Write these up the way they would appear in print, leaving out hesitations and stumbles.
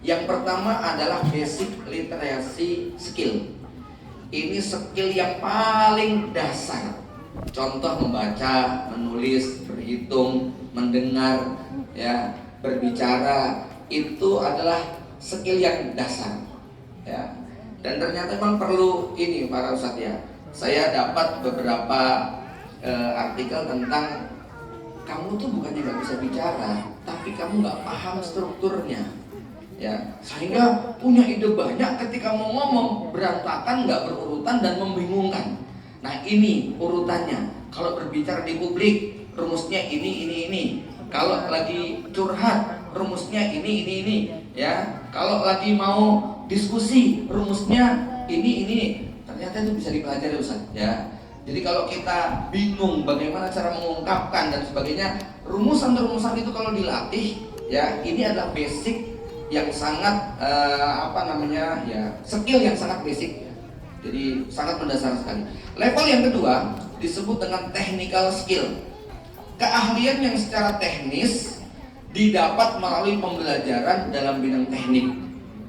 Yang pertama adalah basic literasi skill. Ini skill yang paling dasar. Contoh membaca, menulis, berhitung, mendengar, ya, berbicara, itu adalah skill yang dasar, ya. Dan ternyata memang perlu ini para ustadz, ya. Saya dapat beberapa artikel tentang kamu tuh bukannya nggak bisa bicara, tapi kamu nggak paham strukturnya, ya, sehingga punya ide banyak, ketika mau ngomong berantakan, nggak berurutan dan membingungkan. Nah, ini urutannya. Kalau berbicara di publik, rumusnya ini. Kalau lagi curhat, rumusnya ini, ya. Kalau lagi mau diskusi, rumusnya ini. Ternyata itu bisa dipelajari, Ustaz, ya. Jadi kalau kita bingung bagaimana cara mengungkapkan dan sebagainya, rumusan-rumusan itu kalau dilatih, ya, ini adalah basic yang sangat skill yang sangat basic. Jadi sangat mendasar sekali. Level yang kedua disebut dengan technical skill. Keahlian yang secara teknis didapat melalui pembelajaran dalam bidang teknik.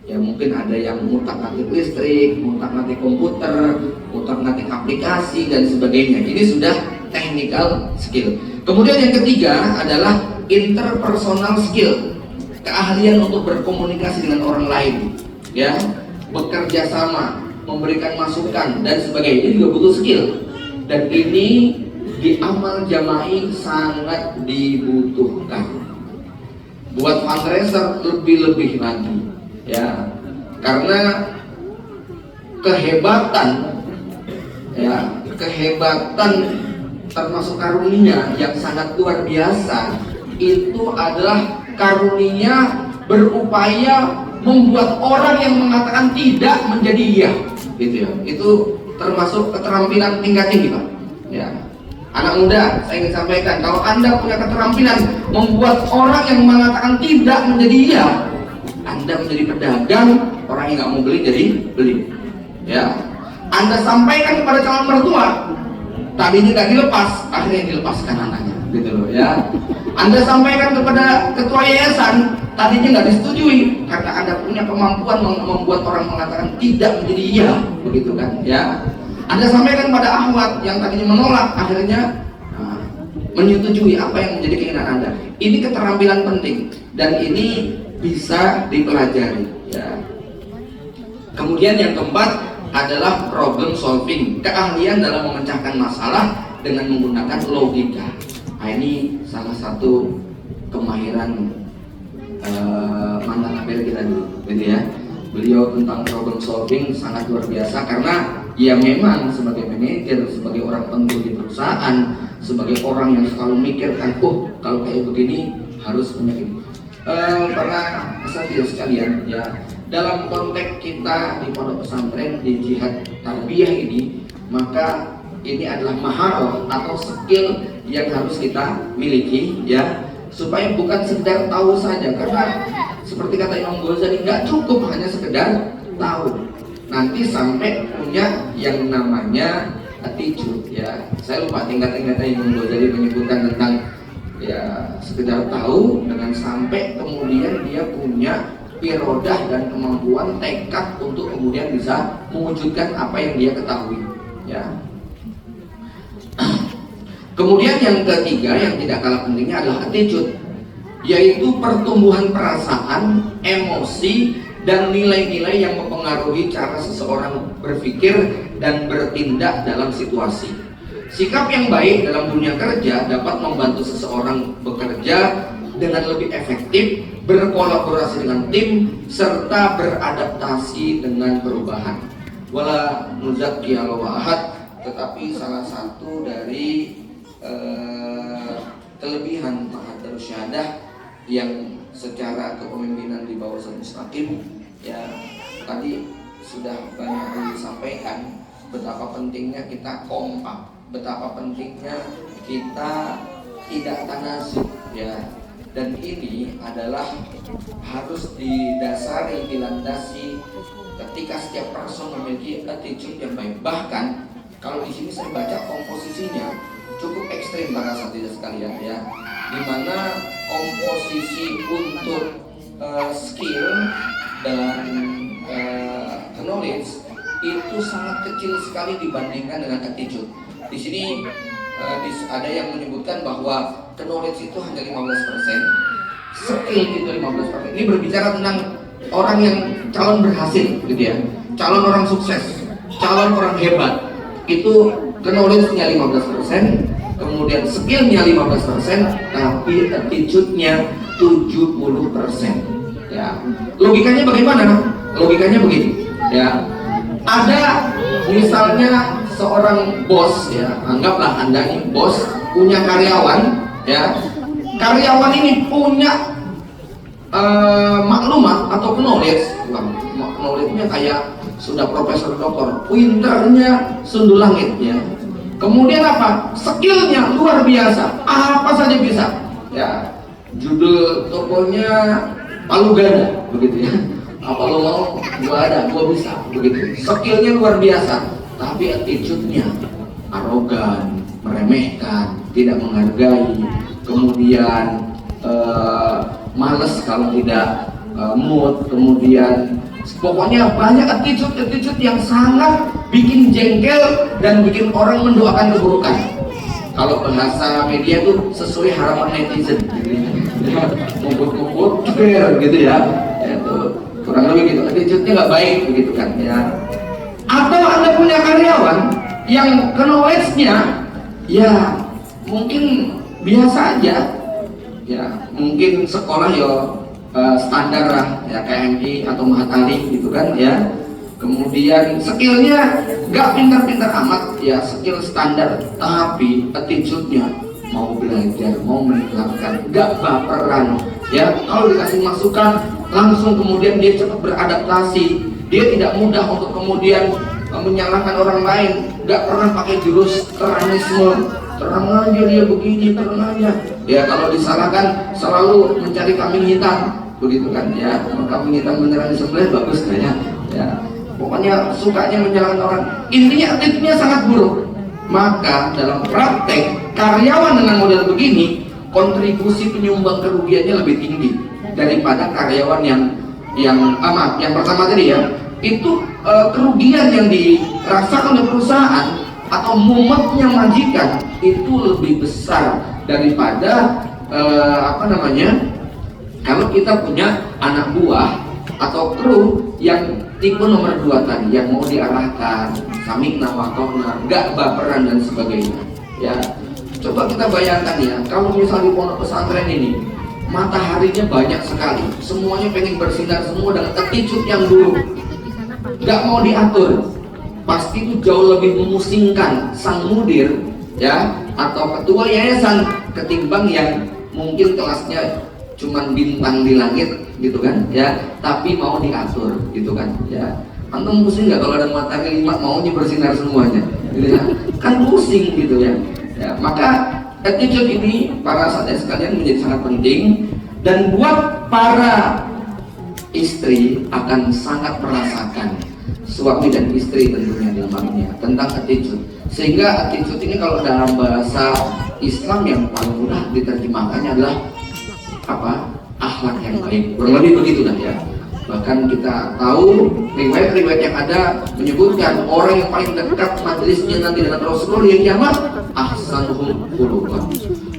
Ya, mungkin ada yang ngutak-ngatik listrik, ngutak-ngatik komputer, ngutak-ngatik aplikasi dan sebagainya. Ini sudah technical skill. Kemudian yang ketiga adalah interpersonal skill. Keahlian untuk berkomunikasi dengan orang lain, ya, bekerja sama, memberikan masukan dan sebagainya. Ini juga butuh skill. Dan ini di amal jama'i sangat dibutuhkan. Buat fundraiser lebih-lebih lagi, ya, karena kehebatan termasuk karunia yang sangat luar biasa itu adalah karunia berupaya membuat orang yang mengatakan tidak menjadi iya, gitu ya. Itu termasuk keterampilan tingkat tinggi, Pak, ya. Anak muda, saya ingin sampaikan, kalau Anda punya keterampilan membuat orang yang mengatakan tidak menjadi iya, Anda menjadi pedagang, orang yang nggak mau beli jadi beli, ya. Anda sampaikan kepada calon mertua, tadinya nggak dilepas, akhirnya dilepaskan anaknya, gitu loh, ya. Anda sampaikan kepada ketua yayasan, tadinya nggak disetujui, karena Anda punya kemampuan membuat orang mengatakan tidak menjadi iya, begitu kan, ya. Anda sampaikan pada akhwat yang tadinya menolak, akhirnya menyetujui apa yang menjadi keinginan Anda. Ini keterampilan penting dan ini bisa dipelajari, ya. Kemudian yang keempat adalah problem solving, keahlian dalam memecahkan masalah dengan menggunakan logika. Nah, ini salah satu kemahiran mantan APR kita dulu, gitu ya. Beliau tentang problem solving sangat luar biasa, karena ya memang sebagai manajer, sebagai orang penting di perusahaan, sebagai orang yang selalu mikirkan, kalau kayak begini harus punya ini. Para asatidz sekalian, ya, dalam konteks kita di pondok pesantren di jihad tarbiyah ini, maka ini adalah maharoh atau skill yang harus kita miliki, ya, supaya bukan sekedar tahu saja, karena seperti kata Imam Ghazali, nggak cukup hanya sekedar tahu, nanti sampai punya yang namanya attitude, ya. Saya lupa tingkat-tingkatnya Imam Ghazali menyebutkan tentang, ya, sekedar tahu dengan sampai kemudian dia punya irodah dan kemampuan tekad untuk kemudian bisa mewujudkan apa yang dia ketahui, ya. Kemudian yang ketiga yang tidak kalah pentingnya adalah attitude, yaitu pertumbuhan perasaan, emosi, dan nilai-nilai yang mempengaruhi cara seseorang berpikir dan bertindak dalam situasi. Sikap yang baik dalam dunia kerja dapat membantu seseorang bekerja dengan lebih efektif, berkolaborasi dengan tim, serta beradaptasi dengan perubahan. Wala nuzakki ala ahad, tetapi salah satu dari kelebihan Ma'had Darus Syahadah yang secara kepemimpinan di bawah Ustaz Mustaqim, ya, tadi sudah banyak disampaikan betapa pentingnya kita kompak, betapa pentingnya kita tidak tanazuk, ya. Dan ini adalah harus didasari, dilandasi ketika setiap person memiliki attitude yang baik. Bahkan kalau di sini saya baca komposisinya cukup ekstrim para asatidz sekalian, ya, dimana komposisi untuk skill dan knowledge itu sangat kecil sekali dibandingkan dengan attitude. Di sini ada yang menyebutkan bahwa knowledge itu hanya 15%, skill itu 15%. Ini berbicara tentang orang yang calon berhasil gitu ya, calon orang sukses, calon orang hebat. Itu knowledge-nya 15%, kemudian skill-nya 15%, tapi attitude-nya 70%. Ya. Logikanya bagaimana? Logikanya begini, ya. Ada misalnya seorang bos, ya, anggaplah Anda ini bos punya karyawan, ya. Karyawan ini punya maklumat atau knowledge, knowledge-nya kayak sudah profesor doktor, pinternya sundul langit, ya. Kemudian apa? Skillnya luar biasa, apa saja bisa, ya. Judul tokonya Palu Gada, begitu ya. Apa lo mau? Gua ada, gua bisa, begitu. Skillnya luar biasa, tapi attitude-nya arogan, meremehkan, tidak menghargai, kemudian males kalau tidak mood, kemudian pokoknya banyak attitude yang sangat bikin jengkel dan bikin orang mendoakan keburukan. Kalau bahasa media tuh sesuai harapan netizen, kumpul-kumpul gitu ya. Itu kurang lebih gitu. Attitude-nya nggak baik begitu kan ya. Atau Anda punya karyawan yang knowledge-nya ya mungkin biasa aja, ya mungkin sekolah ya standar lah ya, KMI atau Mahatali gitu kan ya. Kemudian skillnya nggak pintar-pintar amat ya, skill standar, tapi attitude-nya mau belajar, mau menerapkan, nggak baperan ya. Kalau dikasih masukan langsung kemudian dia cepat beradaptasi, dia tidak mudah untuk kemudian menyalahkan orang lain, nggak pernah pakai jurus teranisme, terang aja dia begini, terang aja ya. Kalau disalahkan selalu mencari kambing hitam begitu kan ya. Kambing hitam beneran disembelih bagus kayaknya ya. Pokoknya sukanya menyalahkan orang, intinya attitude-nya sangat buruk. Maka dalam praktek karyawan dengan model begini, kontribusi penyumbang kerugiannya lebih tinggi daripada karyawan yang pertama tadi ya. Itu kerugian yang dirasakan oleh perusahaan atau mumetnya majikan itu lebih besar daripada kalau kita punya anak buah atau kru yang tipe nomor 2 tadi, yang mau diarahkan, samikna wakona, gak baperan dan sebagainya ya. Coba kita bayangkan ya, kalau misalnya di pondok pesantren ini mataharinya banyak sekali, semuanya pengen bersinar semua dengan attitude yang buruk, gak mau diatur, pasti itu jauh lebih memusingkan sang mudir ya atau ketua yayasan ketimbang yang mungkin kelasnya cuman bintang di langit gitu kan ya, tapi mau diatur gitu kan ya. Antum pusing nggak kalau ada matahari 5 maunya bersinar semuanya gitu ya? Kan pusing gitu ya. Ya maka attitude ini para sahabat sekalian menjadi sangat penting, dan buat para istri akan sangat merasakan, suami dan istri tentunya dalamnya tentang attitude. Sehingga attitude ini kalau dalam bahasa Islam yang paling mudah diterjemahkannya adalah akhlak yang baik, kurang lebih begitu dah ya. Bahkan kita tahu riwayat-riwayat yang ada menyebutkan orang yang paling dekat majelisnya nanti dengan Rasulullah yang kiamat ahsanuhum khuluqan.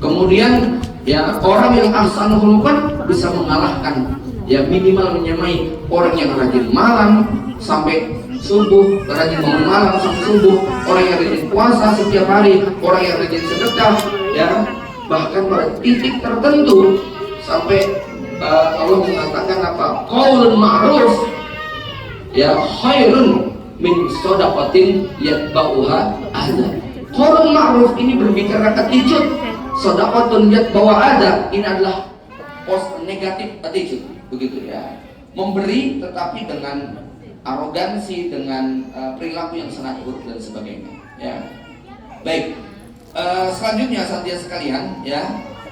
Kemudian ya orang yang ahsanuhum khuluqan bisa mengalahkan ya minimal menyamai orang yang rajin malam sampai subuh, rajin bangun malam sampai subuh, orang yang rajin puasa setiap hari, orang yang rajin sedekah ya. Bahkan pada titik tertentu sampai Allah mengatakan qaulun ma'ruf ya khairun min shadaqatin yatba'uha adza. Qaulun ma'ruf ini berbicara attitude, shadaqatun yatba'uha adza ini adalah negatif attitude begitu ya. Memberi tetapi dengan arogansi, dengan perilaku yang sangat buruk dan sebagainya ya. Baik, selanjutnya sahabat sekalian ya,